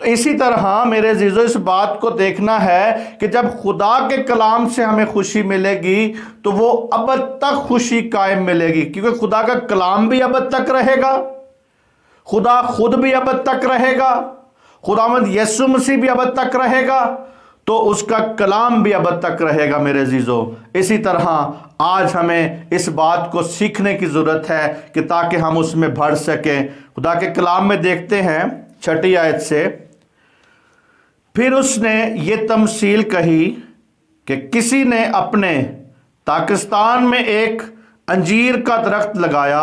تو اسی طرح میرے عزیزو اس بات کو دیکھنا ہے کہ جب خدا کے کلام سے ہمیں خوشی ملے گی تو وہ ابد تک خوشی قائم ملے گی، کیونکہ خدا کا کلام بھی ابد تک رہے گا، خدا خود بھی ابد تک رہے گا، خداوند یسوع مسیح بھی ابد تک رہے گا، تو اس کا کلام بھی ابد تک رہے گا میرے عزیزو۔ اسی طرح آج ہمیں اس بات کو سیکھنے کی ضرورت ہے کہ تاکہ ہم اس میں بڑھ سکیں۔ خدا کے کلام میں دیکھتے ہیں 6 آیت سے، پھر اس نے یہ تمثیل کہی کہ کسی نے اپنے داغستان میں ایک انجیر کا درخت لگایا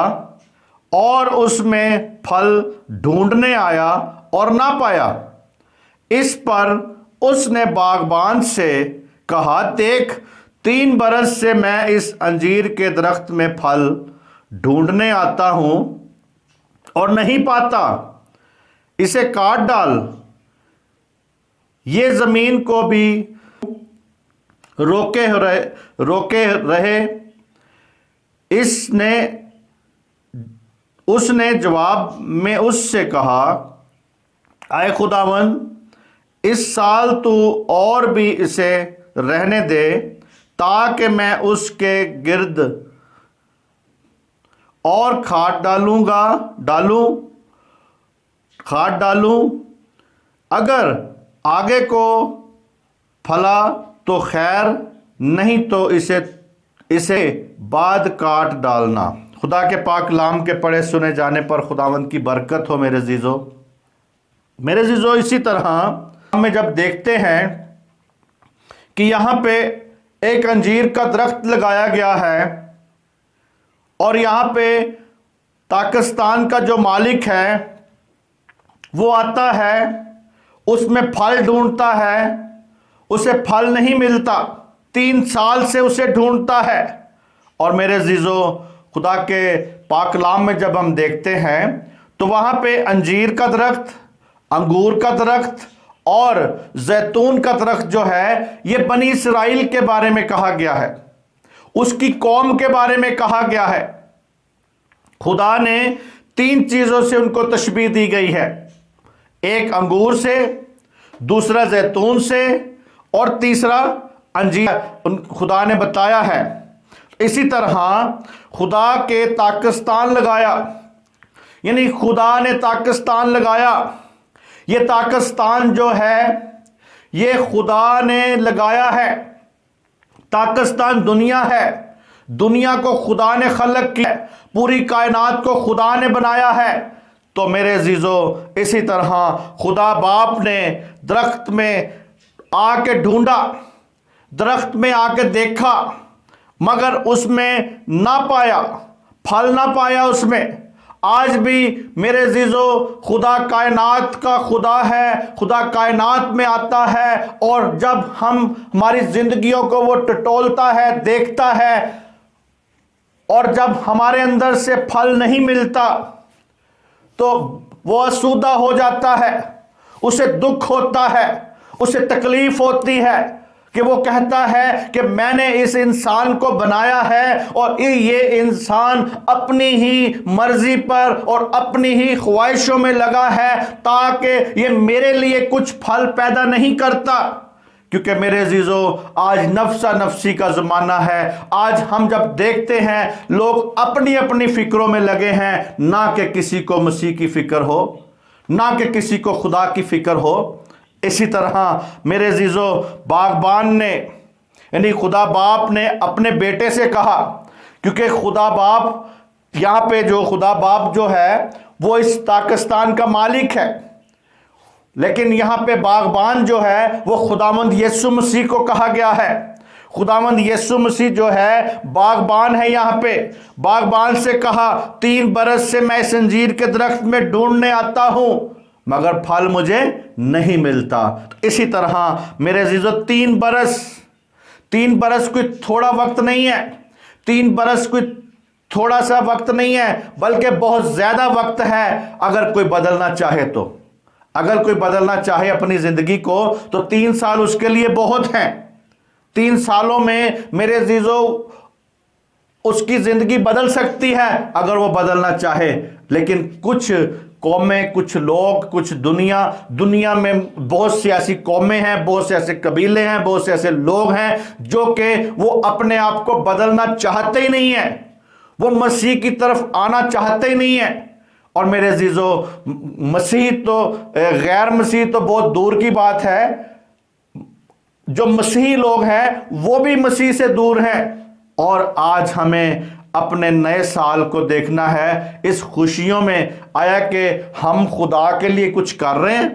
اور اس میں پھل ڈھونڈنے آیا اور نہ پایا۔ اس پر اس نے باغبان سے کہا، دیکھ 3 برس سے میں اس انجیر کے درخت میں پھل ڈھونڈنے آتا ہوں اور نہیں پاتا، اسے کاٹ ڈال، یہ زمین کو بھی روکے رہے۔ اس نے جواب میں اس سے کہا، اے خداوند، اس سال تو اور بھی اسے رہنے دے تاکہ میں اس کے گرد اور کھاد ڈالوں، اگر آگے کو پھلا تو خیر، نہیں تو اسے بعد کاٹ ڈالنا۔ خدا کے پاک کلام کے پڑھے سنے جانے پر خداوند کی برکت ہو میرے عزیزو۔ اسی طرح ہمیں جب دیکھتے ہیں کہ یہاں پہ ایک انجیر کا درخت لگایا گیا ہے اور یہاں پہ پاکستان کا جو مالک ہے وہ آتا ہے، اس میں پھل ڈھونڈتا ہے، اسے پھل نہیں ملتا، 3 سال سے اسے ڈھونڈتا ہے۔ اور میرے عزیزو، خدا کے پاک کلام میں جب ہم دیکھتے ہیں تو وہاں پہ انجیر کا درخت، انگور کا درخت اور زیتون کا درخت جو ہے یہ بنی اسرائیل کے بارے میں کہا گیا ہے، اس کی قوم کے بارے میں کہا گیا ہے۔ خدا نے 3 چیزوں سے ان کو تشبیہ دی گئی ہے، ایک انگور سے، دوسرا زیتون سے اور تیسرا انجیر خدا نے بتایا ہے۔ اسی طرح خدا کے پاکستان لگایا، یعنی خدا نے پاکستان لگایا۔ یہ پاکستان جو ہے یہ خدا نے لگایا ہے۔ پاکستان دنیا ہے، دنیا کو خدا نے خلق کیا، پوری کائنات کو خدا نے بنایا ہے۔ تو میرے عزیزو، اسی طرح خدا باپ نے درخت میں آ کے ڈھونڈا، درخت میں آ کے دیکھا، مگر اس میں نہ پایا، پھل نہ پایا اس میں۔ آج بھی میرے عزیزو، خدا کائنات کا خدا ہے، خدا کائنات میں آتا ہے، اور جب ہماری زندگیوں کو وہ ٹٹولتا ہے، دیکھتا ہے، اور جب ہمارے اندر سے پھل نہیں ملتا تو وہ آسودہ ہو جاتا ہے، اسے دکھ ہوتا ہے، اسے تکلیف ہوتی ہے کہ وہ کہتا ہے کہ میں نے اس انسان کو بنایا ہے اور یہ انسان اپنی ہی مرضی پر اور اپنی ہی خواہشوں میں لگا ہے تاکہ یہ میرے لیے کچھ پھل پیدا نہیں کرتا۔ کیونکہ میرے عزیزو، آج نفسا نفسی کا زمانہ ہے۔ آج ہم جب دیکھتے ہیں لوگ اپنی اپنی فکروں میں لگے ہیں، نہ کہ کسی کو مسیح کی فکر ہو، نہ کہ کسی کو خدا کی فکر ہو۔ اسی طرح میرے عزیزو، باغبان نے یعنی خدا باپ نے اپنے بیٹے سے کہا، کیونکہ خدا باپ یہاں پہ جو خدا باپ جو ہے وہ اس پاکستان کا مالک ہے، لیکن یہاں پہ باغبان جو ہے وہ خداوند یسوع مسیح کو کہا گیا ہے۔ خداوند یسوع مسیح جو ہے باغبان ہے، یہاں پہ باغبان سے کہا 3 برس سے میں اس انجیر کے درخت میں ڈھونڈنے آتا ہوں مگر پھل مجھے نہیں ملتا۔ اسی طرح میرے عزیزو، 3 برس کوئی تھوڑا وقت نہیں ہے، 3 برس کوئی تھوڑا سا وقت نہیں ہے، بلکہ بہت زیادہ وقت ہے۔ اگر کوئی بدلنا چاہے تو، اگر کوئی بدلنا چاہے اپنی زندگی کو تو 3 سال اس کے لیے بہت ہیں۔ 3 سالوں میں میرے عزیزو اس کی زندگی بدل سکتی ہے اگر وہ بدلنا چاہے، لیکن کچھ قومیں، کچھ لوگ، کچھ دنیا میں بہت سی ایسی قومیں ہیں، بہت سے ایسے قبیلے ہیں، بہت سے ایسے لوگ ہیں جو کہ وہ اپنے آپ کو بدلنا چاہتے ہی نہیں ہیں، وہ مسیح کی طرف آنا چاہتے ہی نہیں ہیں۔ اور میرے عزیزو، مسیح تو غیر مسیح تو بہت دور کی بات ہے، جو مسیحی لوگ ہیں وہ بھی مسیح سے دور ہیں۔ اور آج ہمیں اپنے نئے سال کو دیکھنا ہے اس خوشیوں میں، آیا کہ ہم خدا کے لیے کچھ کر رہے ہیں؟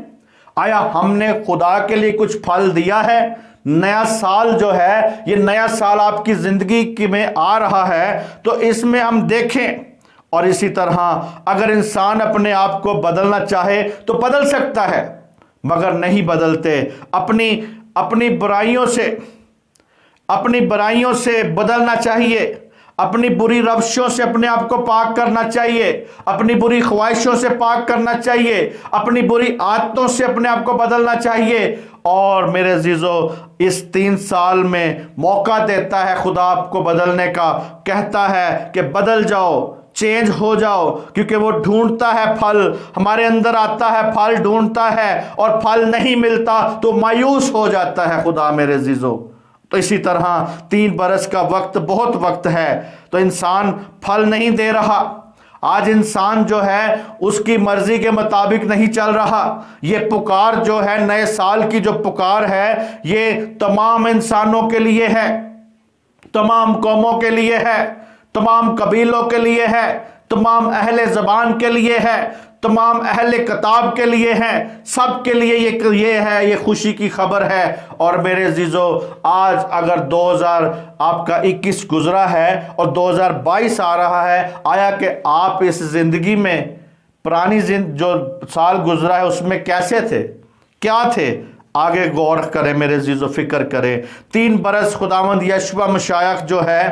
آیا ہم نے خدا کے لیے کچھ پھل دیا ہے؟ نیا سال جو ہے، یہ نیا سال آپ کی زندگی میں آ رہا ہے تو اس میں ہم دیکھیں۔ اور اسی طرح اگر انسان اپنے آپ کو بدلنا چاہے تو بدل سکتا ہے، مگر نہیں بدلتے۔ اپنی برائیوں سے بدلنا چاہیے، اپنی بری روشوں سے اپنے آپ کو پاک کرنا چاہیے، اپنی بری خواہشوں سے پاک کرنا چاہیے، اپنی بری عادتوں سے اپنے آپ کو بدلنا چاہیے۔ اور میرے عزیزو، اس 3 سال میں موقع دیتا ہے خدا آپ کو بدلنے کا، کہتا ہے کہ بدل جاؤ، چینج ہو جاؤ، کیونکہ وہ ڈھونڈتا ہے پھل، ہمارے اندر آتا ہے، پھل ڈھونڈتا ہے، اور پھل نہیں ملتا تو مایوس ہو جاتا ہے خدا میرے عزیزو۔ تو اسی طرح 3 برس کا وقت بہت وقت ہے، تو انسان پھل نہیں دے رہا۔ آج انسان جو ہے اس کی مرضی کے مطابق نہیں چل رہا۔ یہ پکار جو ہے، نئے سال کی جو پکار ہے، یہ تمام انسانوں کے لیے ہے، تمام قوموں کے لیے ہے، تمام قبیلوں کے لیے ہے، تمام اہل زبان کے لیے ہے، تمام اہل کتاب کے لیے ہیں، سب کے لیے یہ ہے، یہ خوشی کی خبر ہے۔ اور میرے عزیزو، آج اگر 2021 گزرا ہے اور 2022 آ رہا ہے، آیا کہ آپ اس زندگی میں پرانی جو سال گزرا ہے اس میں کیسے تھے، کیا تھے؟ آگے غور کریں میرے عزیزو، فکر کریں۔ 3 برس خداوند یشوع مشیخ جو ہے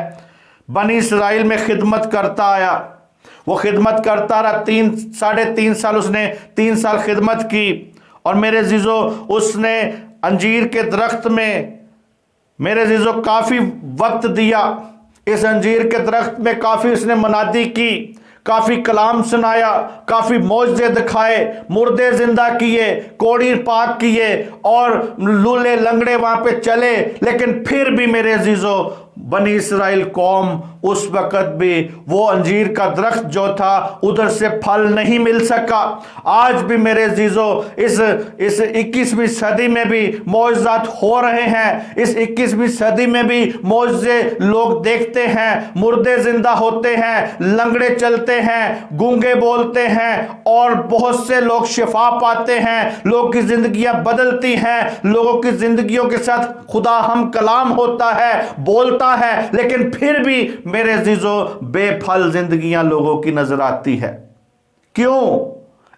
بنی اسرائیل میں خدمت کرتا آیا، وہ خدمت کرتا رہا، 3.5 سال اس نے 3 سال خدمت کی۔ اور میرے عزیزو، اس نے انجیر کے درخت میں میرے عزیزو کافی وقت دیا، اس انجیر کے درخت میں کافی اس نے منادی کی، کافی کلام سنایا، کافی معجزے دکھائے، مردے زندہ کیے، کوڑی پاک کیے، اور لولے لنگڑے وہاں پہ چلے۔ لیکن پھر بھی میرے عزیزو، بنی اسرائیل قوم اس وقت بھی وہ انجیر کا درخت جو تھا ادھر سے پھل نہیں مل سکا۔ آج بھی میرے عزیزو، اس 21ویں صدی میں بھی معجزات ہو رہے ہیں، اس 21ویں صدی میں بھی معجزے لوگ دیکھتے ہیں، مردے زندہ ہوتے ہیں، لنگڑے چلتے ہیں، گونگے بولتے ہیں، اور بہت سے لوگ شفا پاتے ہیں، لوگوں کی زندگیاں بدلتی ہیں، لوگوں کی زندگیوں کے ساتھ خدا ہم کلام ہوتا ہے، بولتا ہے۔ لیکن پھر بھی میرے عزیزو، بے پھل زندگیاں لوگوں کی نظر آتی ہے۔ کیوں؟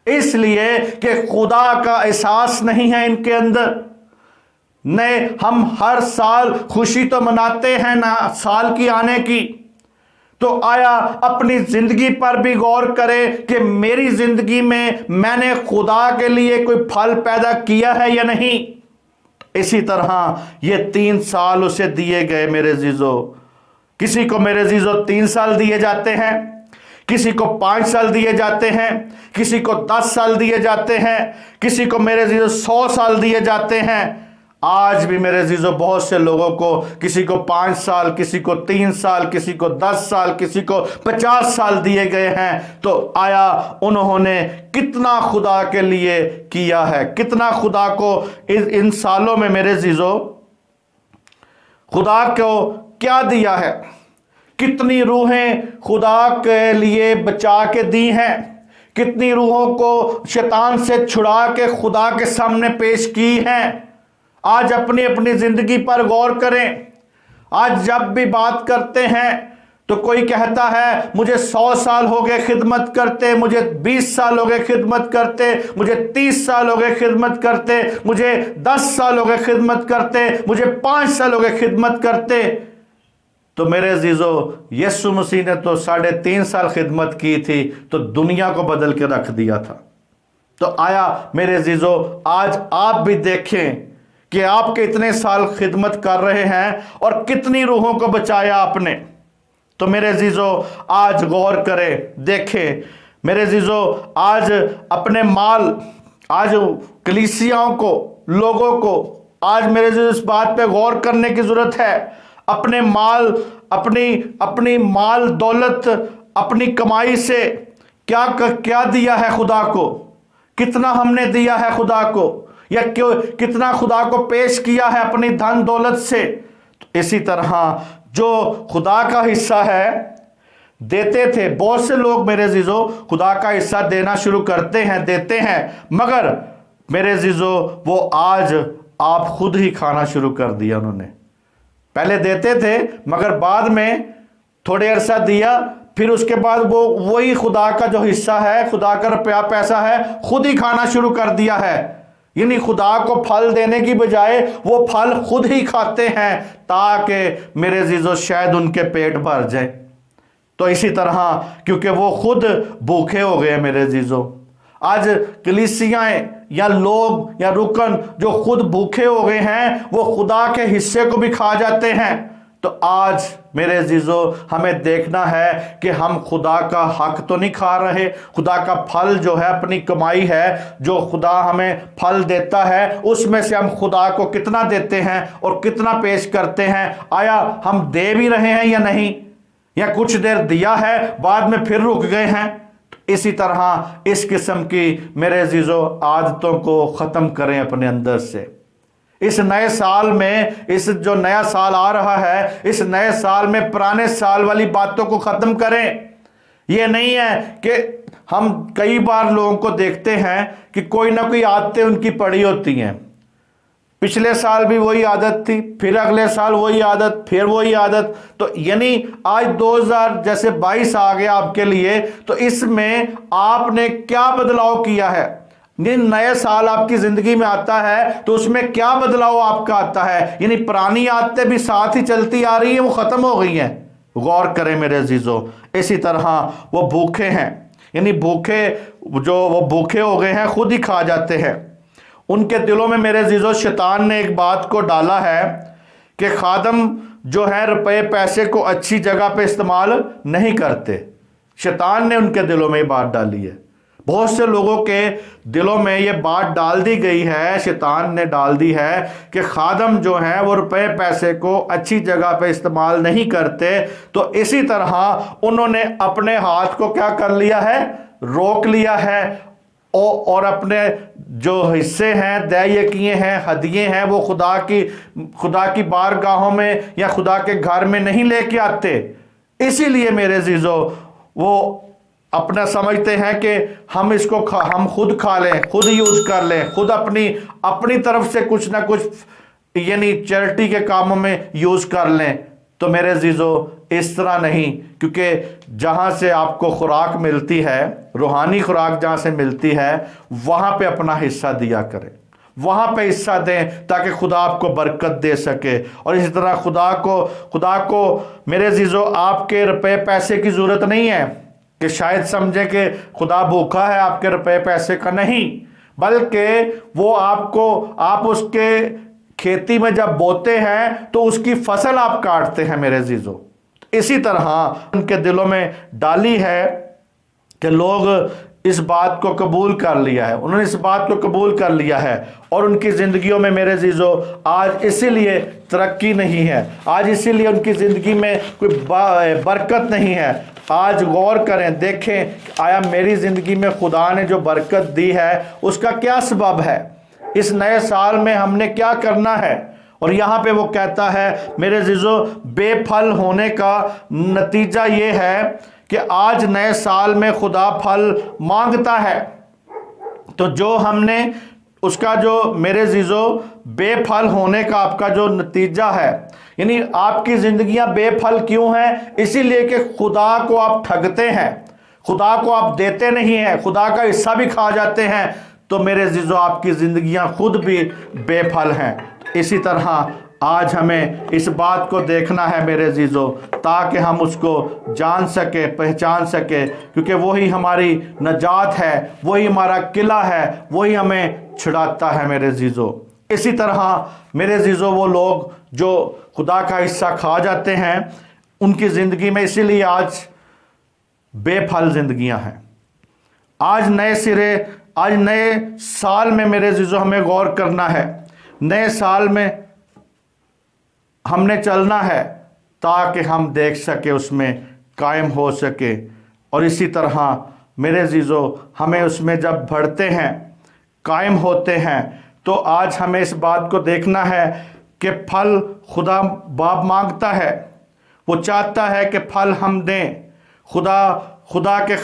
اس لیے کہ خدا کا احساس نہیں ہے ان کے اندر۔ نہیں، ہم ہر سال خوشی تو مناتے ہیں نا سال کی آنے کی، تو آیا اپنی زندگی پر بھی غور کرے کہ میری زندگی میں نے خدا کے لیے کوئی پھل پیدا کیا ہے یا نہیں؟ اسی طرح یہ 3 سال اسے دیے گئے میرے عزیزو۔ کسی کو میرے عزیزو 3 سال دیے جاتے ہیں، کسی کو 5 سال دیے جاتے ہیں، کسی کو 10 سال دیے جاتے ہیں، کسی کو میرے عزیزو 100 سال دیے جاتے ہیں۔ آج بھی میرے عزیزو بہت سے لوگوں کو، کسی کو 5 سال، کسی کو 3 سال، کسی کو 10 سال، کسی کو 50 سال دیے گئے ہیں۔ تو آیا انہوں نے کتنا خدا کے لیے کیا ہے؟ کتنا خدا کو ان سالوں میں میرے عزیزو خدا کو کیا دیا ہے؟ کتنی روحیں خدا کے لیے بچا کے دی ہیں، کتنی روحوں کو شیطان سے چھڑا کے خدا کے سامنے پیش کی ہیں۔ آج اپنی زندگی پر غور کریں۔ آج جب بھی بات کرتے ہیں تو کوئی کہتا ہے مجھے 100 سال ہو گئے خدمت کرتے، مجھے 20 سال ہو گئے خدمت کرتے، مجھے 30 سال ہو گئے خدمت کرتے، مجھے 10 سال ہو گئے خدمت کرتے، مجھے 5 سال ہو گئے خدمت کرتے۔ تو میرے عزیزو، یسوع مسیح نے تو 3.5 سال خدمت کی تھی تو دنیا کو بدل کے رکھ دیا تھا۔ تو آیا میرے عزیزو، آج آپ بھی دیکھیں کہ آپ کے اتنے سال خدمت کر رہے ہیں اور کتنی روحوں کو بچایا آپ نے۔ تو میرے عزیزو، آج غور کریں، دیکھیں میرے عزیزو آج اپنے مال، آج کلیسیاؤں کو، لوگوں کو آج میرے عزیزو اس بات پہ غور کرنے کی ضرورت ہے، اپنے مال، اپنی مال دولت، اپنی کمائی سے کیا دیا ہے خدا کو، کتنا ہم نے دیا ہے خدا کو، یا کتنا خدا کو پیش کیا ہے اپنی دھن دولت سے۔ تو اسی طرح جو خدا کا حصہ ہے دیتے تھے، بہت سے لوگ میرے عزیزو خدا کا حصہ دینا شروع کرتے ہیں، دیتے ہیں، مگر میرے عزیزو وہ آج آپ خود ہی کھانا شروع کر دیا انہوں نے۔ پہلے دیتے تھے مگر بعد میں تھوڑے عرصہ دیا، پھر اس کے بعد وہی خدا کا جو حصہ ہے، خدا کا روپیہ پیسہ ہے، خود ہی کھانا شروع کر دیا ہے۔ یعنی خدا کو پھل دینے کی بجائے وہ پھل خود ہی کھاتے ہیں تاکہ میرے عزیزو شاید ان کے پیٹ بھر جائے۔ تو اسی طرح کیونکہ وہ خود بھوکے ہو گئے میرے عزیزو، آج کلیسیاں یا لوگ یا رکن جو خود بھوکے ہو گئے ہیں وہ خدا کے حصے کو بھی کھا جاتے ہیں۔ تو آج میرے عزیزو ہمیں دیکھنا ہے کہ ہم خدا کا حق تو نہیں کھا رہے، خدا کا پھل جو ہے، اپنی کمائی ہے جو خدا ہمیں پھل دیتا ہے، اس میں سے ہم خدا کو کتنا دیتے ہیں اور کتنا پیش کرتے ہیں، آیا ہم دے بھی رہے ہیں یا نہیں، یا کچھ دیر دیا ہے بعد میں پھر رک گئے ہیں۔ اسی طرح اس قسم کی میرے عزیزو عادتوں کو ختم کریں اپنے اندر سے۔ اس نئے سال میں، اس جو نیا سال آ رہا ہے، اس نئے سال میں پرانے سال والی باتوں کو ختم کریں۔ یہ نہیں ہے کہ ہم کئی بار لوگوں کو دیکھتے ہیں کہ کوئی نہ کوئی عادتیں ان کی پڑی ہوتی ہیں، پچھلے سال بھی وہی عادت تھی، پھر اگلے سال وہی عادت، پھر وہی عادت۔ تو یعنی آج 2022 آ گیا آپ کے لیے، تو اس میں آپ نے کیا بدلاؤ کیا ہے؟ نئے سال آپ کی زندگی میں آتا ہے تو اس میں کیا بدلاؤ آپ کا آتا ہے؟ یعنی پرانی عادتیں بھی ساتھ ہی چلتی آ رہی ہیں، وہ ختم ہو گئی ہیں۔ غور کریں میرے عزیزو۔ اسی طرح وہ بھوکے ہیں، یعنی وہ بھوکے ہو گئے ہیں، خود ہی کھا جاتے ہیں۔ ان کے دلوں میں میرے عزیزو شیطان نے ایک بات کو ڈالا ہے کہ خادم جو ہے روپے پیسے کو اچھی جگہ پہ استعمال نہیں کرتے۔ شیطان نے ان کے دلوں میں یہ بات ڈالی ہے، بہت سے لوگوں کے دلوں میں یہ بات ڈال دی گئی ہے، شیطان نے ڈال دی ہے کہ خادم جو ہیں وہ روپے پیسے کو اچھی جگہ پہ استعمال نہیں کرتے۔ تو اسی طرح انہوں نے اپنے ہاتھ کو کیا کر لیا ہے؟ روک لیا ہے، اور اپنے جو حصے ہیں، دے کیے ہیں، ہدیے ہیں، وہ خدا کی بارگاہوں میں یا خدا کے گھر میں نہیں لے کے آتے۔ اسی لیے میرے عزیزو وہ اپنا سمجھتے ہیں کہ ہم اس کو ہم خود کھا لیں، خود یوز کر لیں، خود اپنی طرف سے کچھ نہ کچھ یعنی چیریٹی کے کاموں میں یوز کر لیں۔ تو میرے عزیزو اس طرح نہیں، کیونکہ جہاں سے آپ کو خوراک ملتی ہے، روحانی خوراک جہاں سے ملتی ہے، وہاں پہ اپنا حصہ دیا کریں، وہاں پہ حصہ دیں تاکہ خدا آپ کو برکت دے سکے۔ اور اسی طرح خدا کو میرے عزیزو آپ کے روپے پیسے کی ضرورت نہیں ہے کہ شاید سمجھیں کہ خدا بھوکا ہے آپ کے روپے پیسے کا، نہیں، بلکہ وہ آپ اس کے کھیتی میں جب بوتے ہیں تو اس کی فصل آپ کاٹتے ہیں میرے عزیزو۔ اسی طرح ان کے دلوں میں ڈالی ہے کہ لوگ اس بات کو قبول کر لیا ہے، انہوں نے اس بات کو قبول کر لیا ہے، اور ان کی زندگیوں میں میرے عزیزو آج اسی لیے ترقی نہیں ہے، آج اسی لیے ان کی زندگی میں کوئی برکت نہیں ہے۔ آج غور کریں، دیکھیں آیا میری زندگی میں خدا نے جو برکت دی ہے اس کا کیا سبب ہے؟ اس نئے سال میں ہم نے کیا کرنا ہے؟ اور یہاں پہ وہ کہتا ہے میرے عزیزو بے پھل ہونے کا نتیجہ یہ ہے کہ آج نئے سال میں خدا پھل مانگتا ہے، تو جو ہم نے اس کا جو میرے عزیزو بے پھل ہونے کا آپ کا جو نتیجہ ہے، یعنی آپ کی زندگیاں بے پھل کیوں ہیں؟ اسی لیے کہ خدا کو آپ ٹھگتے ہیں، خدا کو آپ دیتے نہیں ہیں، خدا کا حصہ بھی کھا جاتے ہیں، تو میرے عزیزو آپ کی زندگیاں خود بھی بے پھل ہیں۔ اسی طرح آج ہمیں اس بات کو دیکھنا ہے میرے عزیزو، تاکہ ہم اس کو جان سکے، پہچان سکے، کیونکہ وہی ہماری نجات ہے، وہی ہمارا قلعہ ہے، وہی ہمیں چھڑاتا ہے میرے عزیزو۔ اسی طرح میرے عزیزو وہ لوگ جو خدا کا حصہ کھا جاتے ہیں، ان کی زندگی میں اسی لیے آج بے پھل زندگیاں ہیں۔ آج نئے سرے، آج نئے سال میں میرے عزیزو ہمیں غور کرنا ہے، نئے سال میں ہم نے چلنا ہے تاکہ ہم دیکھ سکے، اس میں قائم ہو سکے۔ اور اسی طرح میرے عزیزو ہمیں اس میں جب بڑھتے ہیں، قائم ہوتے ہیں، تو آج ہمیں اس بات کو دیکھنا ہے کہ پھل خدا باپ مانگتا ہے، وہ چاہتا ہے کہ پھل ہم دیں۔ خدا کے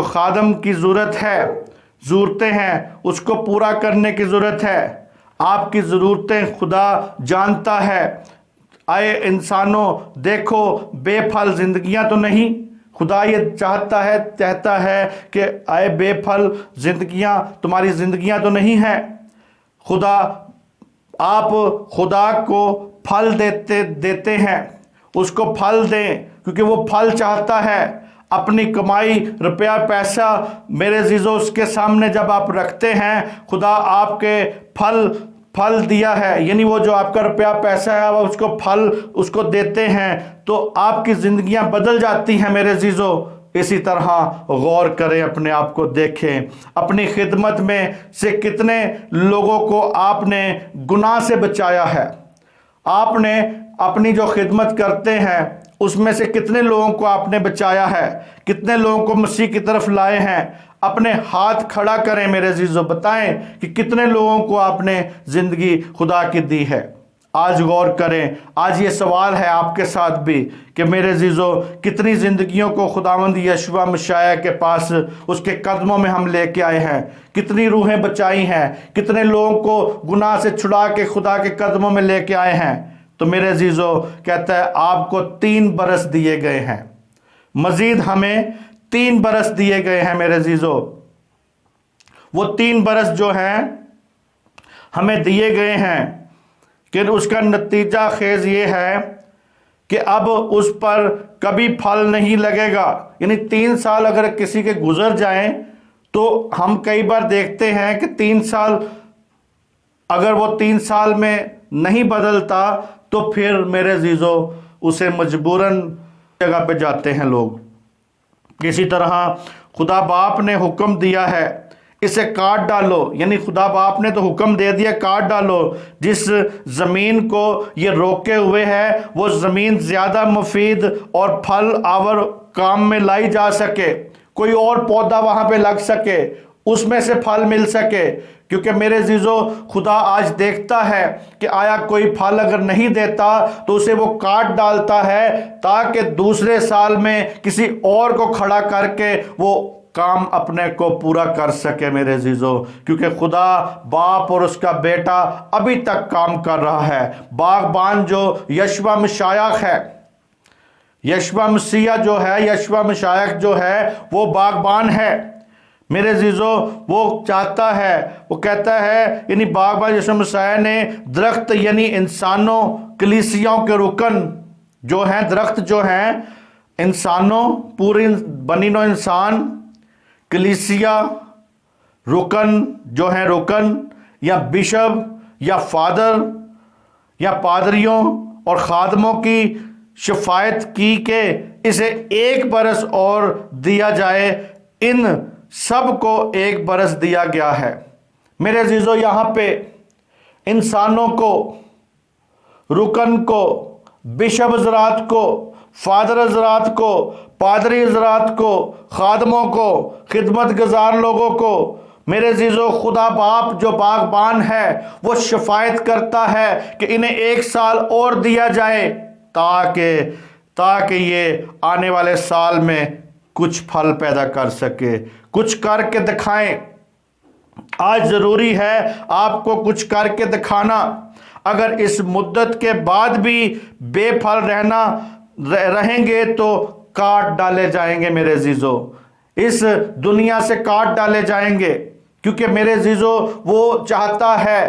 خادم کی ضرورت ہے، ضرورتیں ہیں، اس کو پورا کرنے کی ضرورت ہے۔ آپ کی ضرورتیں خدا جانتا ہے۔ آئے انسانوں، دیکھو بے پھل زندگیاں تو نہیں۔ خدا یہ چاہتا ہے کہ آئے بے پھل زندگیاں، تمہاری زندگیاں تو نہیں ہیں۔ آپ خدا کو پھل دیتے ہیں، اس کو پھل دیں، کیونکہ وہ پھل چاہتا ہے۔ اپنی کمائی روپیہ پیسہ میرے عزیزو اس کے سامنے جب آپ رکھتے ہیں، خدا آپ کے پھل دیا ہے، یعنی وہ جو آپ کا روپیہ پیسہ ہے آپ اس کو پھل اس کو دیتے ہیں، تو آپ کی زندگیاں بدل جاتی ہیں میرے عزیزو۔ اسی طرح غور کریں، اپنے آپ کو دیکھیں، اپنی خدمت میں سے کتنے لوگوں کو آپ نے گناہ سے بچایا ہے۔ آپ نے اپنی جو خدمت کرتے ہیں اس میں سے کتنے لوگوں کو آپ نے بچایا ہے، کتنے لوگوں کو مسیح کی طرف لائے ہیں۔ اپنے ہاتھ کھڑا کریں میرے عزیزو، بتائیں کہ کتنے لوگوں کو آپ نے زندگی خدا کی دی ہے۔ آج غور کریں، آج یہ سوال ہے آپ کے ساتھ بھی کہ میرے عزیزو کتنی زندگیوں کو خداوند یشوع مسیح کے پاس اس کے قدموں میں ہم لے کے آئے ہیں، کتنی روحیں بچائی ہیں، کتنے لوگوں کو گناہ سے چھڑا کے خدا کے قدموں میں لے کے آئے ہیں۔ تو میرے عزیزو کہتا ہے آپ کو 3 برس دیے گئے ہیں، مزید ہمیں 3 برس دیے گئے ہیں میرے عزیزو۔ وہ 3 برس جو ہیں ہمیں دیے گئے ہیں، کہ اس کا نتیجہ خیز یہ ہے کہ اب اس پر کبھی پھل نہیں لگے گا۔ یعنی 3 سال اگر کسی کے گزر جائیں تو ہم کئی بار دیکھتے ہیں کہ 3 سال اگر وہ 3 سال میں نہیں بدلتا تو پھر میرے عزیزو اسے مجبوراً جگہ پہ جاتے ہیں لوگ۔ اسی طرح خدا باپ نے حکم دیا ہے اسے کاٹ ڈالو، یعنی خدا باپ نے تو حکم دے دیا کاٹ ڈالو۔ جس زمین کو یہ روکے ہوئے ہے وہ زمین زیادہ مفید اور پھل آور کام میں لائی جا سکے، کوئی اور پودا وہاں پہ لگ سکے، اس میں سے پھل مل سکے۔ کیونکہ میرے عزیزو خدا آج دیکھتا ہے کہ آیا کوئی پھل اگر نہیں دیتا تو اسے وہ کاٹ ڈالتا ہے تاکہ دوسرے سال میں کسی اور کو کھڑا کر کے وہ کام اپنے کو پورا کر سکے میرے عزیزو۔ کیونکہ خدا باپ اور اس کا بیٹا ابھی تک کام کر رہا ہے۔ باغبان جو یشوع مسیح ہے، یشوع مسیح جو ہے، یشوع مسیح جو ہے وہ باغبان ہے میرے عزیزو۔ وہ چاہتا ہے، وہ کہتا ہے، یعنی باغبان یشوع مسیح نے درخت یعنی انسانوں، کلیسیاؤں کے رکن جو ہیں، درخت جو ہیں انسانوں، پوری بنی نوع انسان، کلیسیا، رکن جو ہیں، رکن یا بشپ یا فادر یا پادریوں اور خادموں کی شفاعت کی کہ اسے 1 برس اور دیا جائے۔ ان سب کو 1 برس دیا گیا ہے میرے عزیزو۔ یہاں پہ انسانوں کو، رکن کو، بشپ حضرات کو، فادر حضرات کو، پادری حضرات کو، خادموں کو، خدمت گزار لوگوں کو میرے عزیزو خدا باپ جو باغبان ہے وہ شفاعت کرتا ہے کہ انہیں 1 سال اور دیا جائے تاکہ یہ آنے والے سال میں کچھ پھل پیدا کر سکے، کچھ کر کے دکھائیں۔ آج ضروری ہے آپ کو کچھ کر کے دکھانا۔ اگر اس مدت کے بعد بھی بے پھل رہیں گے تو کاٹ ڈالے جائیں گے میرے عزیزو، اس دنیا سے کاٹ ڈالے جائیں گے۔ کیونکہ میرے عزیزو وہ چاہتا ہے،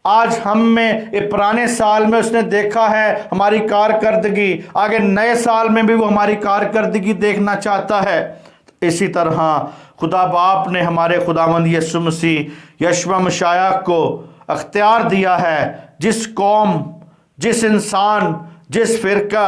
آج ہم میں پرانے سال میں اس نے دیکھا ہے ہماری کارکردگی، آگے نئے سال میں بھی وہ ہماری کارکردگی دیکھنا چاہتا ہے۔ اسی طرح خدا باپ نے ہمارے خداوند یسوع مسیح یشوع مسیح کو اختیار دیا ہے، جس قوم، جس انسان، جس فرقہ،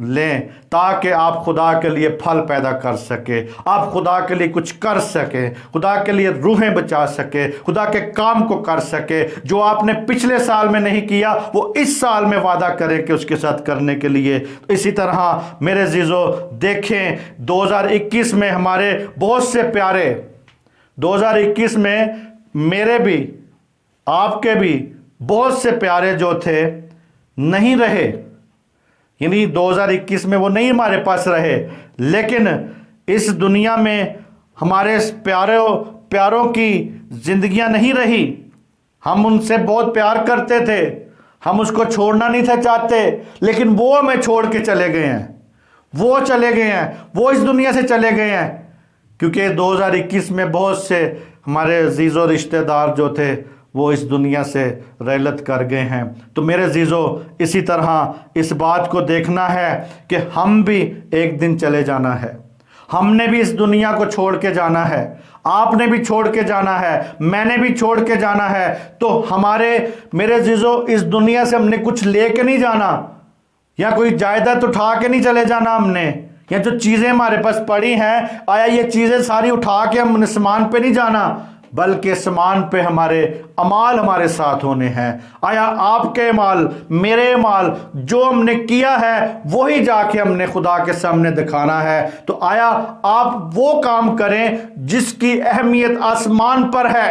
لیں تاکہ آپ خدا کے لیے پھل پیدا کر سکے، آپ خدا کے لیے کچھ کر سکیں، خدا کے لیے روحیں بچا سکے، خدا کے کام کو کر سکے۔ جو آپ نے پچھلے سال میں نہیں کیا وہ اس سال میں وعدہ کریں کہ اس کے ساتھ کرنے کے لیے۔ اسی طرح میرے عزیزو دیکھیں 2021 میں ہمارے بہت سے پیارے، 2021 میں میرے بھی آپ کے بھی بہت سے پیارے جو تھے نہیں رہے، یعنی 2021 میں وہ نہیں ہمارے پاس رہے، لیکن اس دنیا میں ہمارے پیاروں کی زندگیاں نہیں رہی۔ ہم ان سے بہت پیار کرتے تھے، ہم اس کو چھوڑنا نہیں تھا چاہتے، لیکن وہ ہمیں چھوڑ کے چلے گئے ہیں، وہ چلے گئے ہیں، وہ اس دنیا سے چلے گئے ہیں، کیونکہ 2021 میں بہت سے ہمارے عزیز و رشتہ دار جو تھے وہ اس دنیا سے رحلت کر گئے ہیں۔ تو میرے عزیزو اسی طرح اس بات کو دیکھنا ہے کہ ہم بھی ایک دن چلے جانا ہے، ہم نے بھی اس دنیا کو چھوڑ کے جانا ہے، آپ نے بھی چھوڑ کے جانا ہے، میں نے بھی چھوڑ کے جانا ہے۔ تو میرے عزیزو اس دنیا سے ہم نے کچھ لے کے نہیں جانا، یا کوئی جائیداد اٹھا کے نہیں چلے جانا ہم نے، یا جو چیزیں ہمارے پاس پڑی ہیں آیا یہ چیزیں ساری اٹھا کے ہم سامان پہ نہیں جانا، بلکہ سامان پہ ہمارے اعمال ہمارے ساتھ ہونے ہیں۔ آیا آپ کے اعمال، میرے اعمال، جو ہم نے کیا ہے وہی جا کے ہم نے خدا کے سامنے دکھانا ہے۔ تو آیا آپ وہ کام کریں جس کی اہمیت آسمان پر ہے،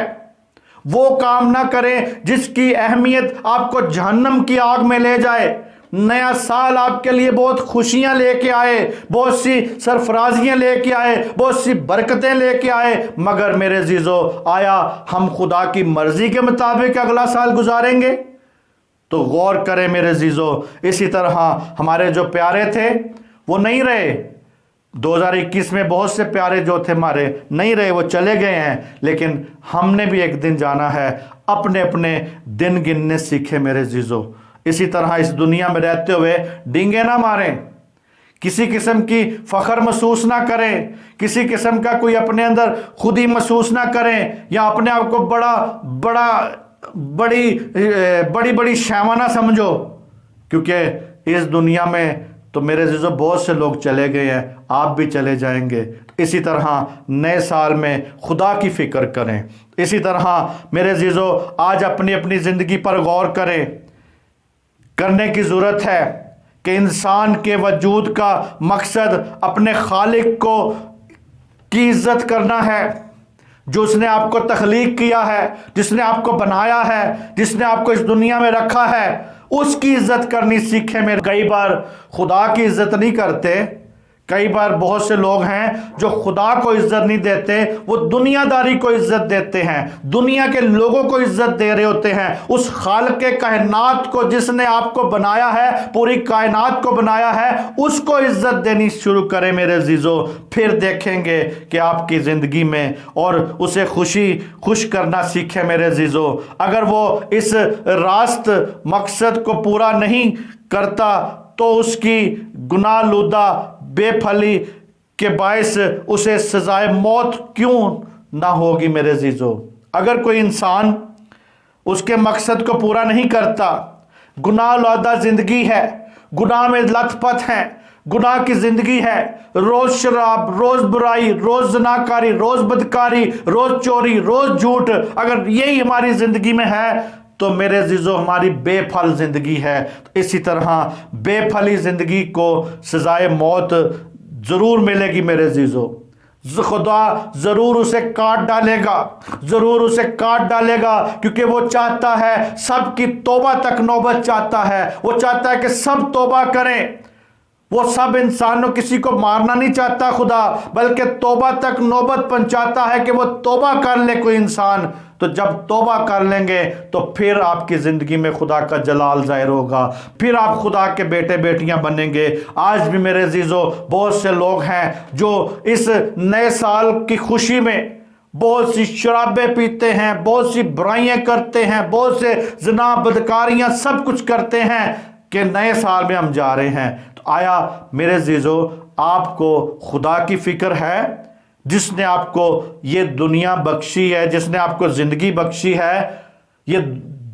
وہ کام نہ کریں جس کی اہمیت آپ کو جہنم کی آگ میں لے جائے۔ نیا سال آپ کے لیے بہت خوشیاں لے کے آئے، بہت سی سرفرازیاں لے کے آئے، بہت سی برکتیں لے کے آئے، مگر میرے عزیزو آیا ہم خدا کی مرضی کے مطابق اگلا سال گزاریں گے؟ تو غور کریں میرے عزیزو۔ اسی طرح ہمارے جو پیارے تھے وہ نہیں رہے، 2021 میں بہت سے پیارے جو تھے ہمارے نہیں رہے، وہ چلے گئے ہیں، لیکن ہم نے بھی ایک دن جانا ہے۔ اپنے اپنے دن گننے سیکھے میرے عزیزو۔ اسی طرح اس دنیا میں رہتے ہوئے ڈینگے نہ ماریں، کسی قسم کی فخر محسوس نہ کریں، کسی قسم کا کوئی اپنے اندر خودی محسوس نہ کریں، یا اپنے آپ کو بڑی شیواں نہ سمجھو، کیونکہ اس دنیا میں تو میرے عزیزو بہت سے لوگ چلے گئے ہیں، آپ بھی چلے جائیں گے۔ اسی طرح نئے سال میں خدا کی فکر کریں۔ اسی طرح میرے عزیزو آج اپنی اپنی زندگی پر غور کرنے کی ضرورت ہے کہ انسان کے وجود کا مقصد اپنے خالق کی عزت کرنا ہے، جو اس نے آپ کو تخلیق کیا ہے، جس نے آپ کو بنایا ہے، جس نے آپ کو اس دنیا میں رکھا ہے، اس کی عزت کرنی سیکھیں۔ کئی بار خدا کی عزت نہیں کرتے، کئی بار بہت سے لوگ ہیں جو خدا کو عزت نہیں دیتے، وہ دنیا داری کو عزت دیتے ہیں، دنیا کے لوگوں کو عزت دے رہے ہوتے ہیں۔ اس خالق کائنات کو جس نے آپ کو بنایا ہے، پوری کائنات کو بنایا ہے، اس کو عزت دینی شروع کریں میرے عزیزو، پھر دیکھیں گے کہ آپ کی زندگی میں اور اسے خوش کرنا سیکھیں میرے عزیزو۔ اگر وہ اس راست مقصد کو پورا نہیں کرتا تو اس کی گناہ لودہ بے پھلی کے باعث اسے سزائے موت کیوں نہ ہوگی میرے عزیزو۔ اگر کوئی انسان اس کے مقصد کو پورا نہیں کرتا، گناہ لودہ زندگی ہے، گناہ میں لت پت ہیں، گناہ کی زندگی ہے، روز شراب، روز برائی، روز زناکاری، روز بدکاری، روز چوری، روز جھوٹ، اگر یہی ہماری زندگی میں ہے تو میرے عزیزو ہماری بے پھل زندگی ہے۔ اسی طرح بے پھلی زندگی کو سزائے موت ضرور ملے گی میرے عزیزو۔ خدا ضرور اسے کاٹ ڈالے گا، ضرور اسے کاٹ ڈالے گا، کیونکہ وہ چاہتا ہے سب کی توبہ تک نوبت چاہتا ہے، وہ چاہتا ہے کہ سب توبہ کریں۔ وہ سب انسانوں کسی کو مارنا نہیں چاہتا خدا، بلکہ توبہ تک نوبت پہنچاتا ہے کہ وہ توبہ کر لے کوئی انسان۔ تو جب توبہ کر لیں گے تو پھر آپ کی زندگی میں خدا کا جلال ظاہر ہوگا، پھر آپ خدا کے بیٹے بیٹیاں بنیں گے۔ آج بھی میرے عزیزو بہت سے لوگ ہیں جو اس نئے سال کی خوشی میں بہت سی شرابیں پیتے ہیں، بہت سی برائیاں کرتے ہیں، بہت سے زنا بدکاریاں سب کچھ کرتے ہیں کہ نئے سال میں ہم جا رہے ہیں۔ تو آیا میرے عزیزو آپ کو خدا کی فکر ہے، جس نے آپ کو یہ دنیا بخشی ہے، جس نے آپ کو زندگی بخشی ہے، یہ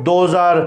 2000